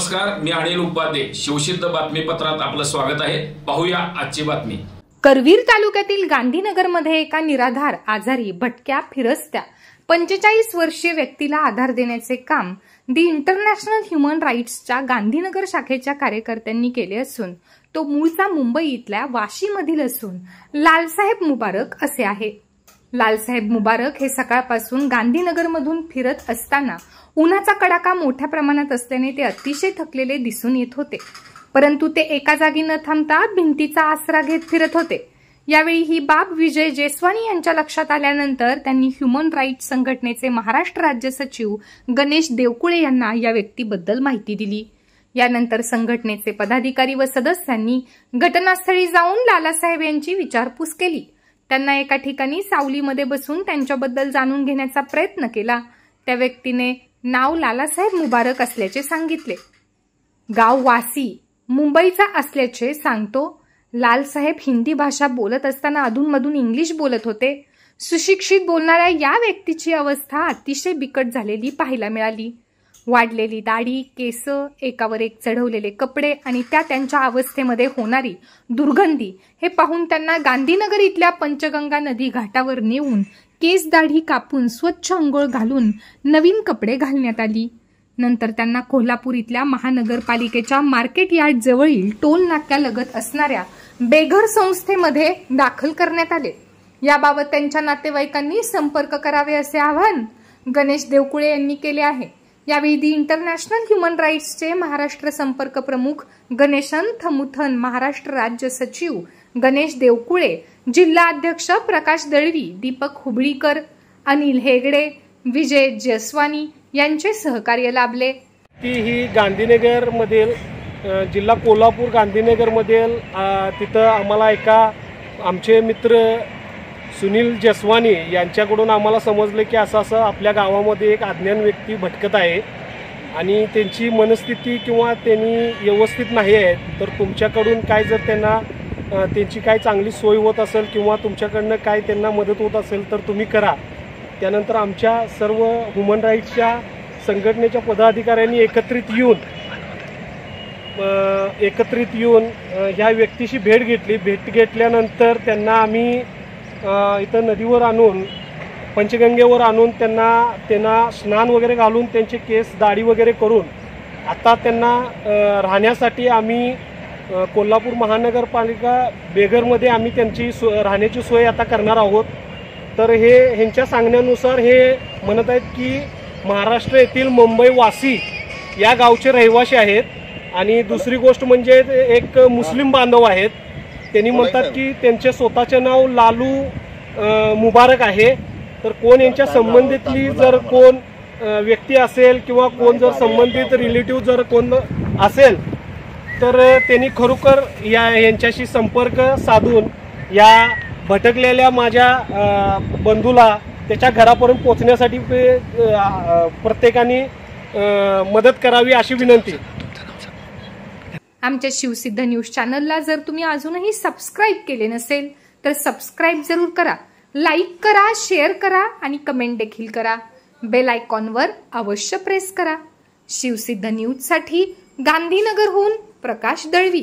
नमस्कार, मी अनिल उपाध्ये. शिवसिद्ध बातमीपत्रात आपलं स्वागत आहे. पाहूया आजची बातमी. करवीर तालुक्यातील गांधीनगरमध्ये एका निराधार, आजारी, भटक्या, फिरस्त्या 45 वर्षीय व्यक्तीला आधार देण्याचे काम दी इंटरनॅशनल ह्युमन राईट्सच्या गांधीनगर शाखेच्या कार्यकर्त्यांनी केले असून तो मूळचा मुंबई इथल्या वाशीमधील असून लालसाहेब मुबारक असे आहे. लालसाहेब मुबारक हे सकाळपासून गांधीनगरमधून फिरत असताना उन्हाचा कडाका मोठ्या प्रमाणात असल्याने ते अतिशय थकलेले दिसून येत होते. परंतु ते एका जागी न थांबता भिंतीचा आसरा घेत फिरत होते. यावेळी ही बाब विजय जयस्वानी यांच्या लक्षात आल्यानंतर त्यांनी ह्युमन राईट्स संघटनेचे महाराष्ट्र राज्य सचिव गणेश देवकुळे यांना या व्यक्तीबद्दल माहिती दिली. यानंतर संघटनेचे पदाधिकारी व सदस्यांनी घटनास्थळी जाऊन लालासाहेब यांची विचारपूस केली. त्यांना एका ठिकाणी सावलीमध्ये बसून त्यांच्याबद्दल जाणून घेण्याचा प्रयत्न केला. त्या व्यक्तीने नाव लालासाहेब मुबारक असल्याचे सांगितले. गाव वासी, मुंबईचा असल्याचे सांगतो. लालसाहेब हिंदी भाषा बोलत असताना अधूनमधून इंग्लिश बोलत होते. सुशिक्षित बोलणाऱ्या या व्यक्तीची अवस्था अतिशय बिकट झालेली पाहायला मिळाली. वाढलेली दाढी, केस, एकावर एक चढवलेले कपडे आणि त्यांच्या अवस्थेमध्ये होणारी दुर्गंधी हे पाहून त्यांना गांधीनगर इथल्या पंचगंगा नदी घाटावर नेऊन केस दाढी कापून स्वच्छ अंघोळ घालून नवीन कपडे घालण्यात आली. नंतर त्यांना कोल्हापूर इथल्या महानगरपालिकेच्या मार्केट यार्ड जवळील टोल नाक्यालगत असणाऱ्या बेघर संस्थेमध्ये दाखल करण्यात आले. याबाबत त्यांच्या नातेवाईकांनी संपर्क करावे असे आवाहन गणेश देवकुळे यांनी केले आहे. यावेळी दी इंटरनॅशनल ह्युमन राईट्सचे महाराष्ट्र संपर्क प्रमुख गणेशन थमुथन, महाराष्ट्र राज्य सचिव गणेश देवकुळे, जिल्हा अध्यक्ष प्रकाश दळवी, दीपक हुबळीकर, अनिल हेगडे, विजय जयस्वानी यांचे सहकार्य लाभले. ही गांधीनगर मधील जिल्हा कोल्हापूर गांधीनगर मधील तिथं आम्हाला आमचे मित्र सुनील जसवानी यांच्याकडून आम्हाला समजले की असं आपल्या गावामध्ये एक अज्ञान व्यक्ती भटकत आहे आणि त्यांची मनस्थिती किंवा त्यांनी व्यवस्थित नाही आहे. तर तुमच्याकडून काय जर त्यांना त्यांची काय चांगली सोय होत असेल किंवा तुमच्याकडनं काय त्यांना मदत होत असेल तर तुम्ही करा. त्यानंतर आमच्या सर्व ह्युमन राईट्सच्या संघटनेच्या पदाधिकाऱ्यांनी एकत्रित येऊन ह्या व्यक्तीशी भेट घेतली. भेट घेतल्यानंतर त्यांना आम्ही इथं नदीवर आणून, पंचगंगेवर आणून त्यांना स्नान वगैरे घालून त्यांचे केस दाढी वगैरे करून आता त्यांना राहण्यासाठी आम्ही कोल्हापूर महानगरपालिका बेघरमध्ये आम्ही त्यांची राहण्याची सोय आता करणार आहोत. तर ह्यांच्या सांगण्यानुसार हे म्हणत आहेत की महाराष्ट्र येथील मुंबई वासी या गावचे रहिवासी आहेत आणि दुसरी गोष्ट म्हणजे एक मुस्लिम बांधव आहेत. त्यांनी म्हणतात की त्यांचे स्वतःचे नाव लालू मुबारक आहे. तर कोण यांच्या संबंधितली जर कोण व्यक्ती असेल किंवा कोण जर संबंधित रिलेटिव्ह जर कोण असेल तर त्यांनी खरोखर यांच्याशी संपर्क साधून या भटकलेल्या माझ्या बंधूला त्याच्या घरापर्यंत पोहोचण्यासाठी प्रत्येकाने मदत करावी अशी विनंती. आमच्या शिवसिद्ध न्यूज चॅनलला जर तुम्ही अजूनही सबस्क्राईब केले नसेल तर सबस्क्राईब जरूर करा, लाईक करा, शेअर करा आणि कमेंट देखील करा. बेल आयकॉनवर अवश्य प्रेस करा. शिवसिद्ध न्यूजसाठी गांधीनगरहून प्रकाश दळवी.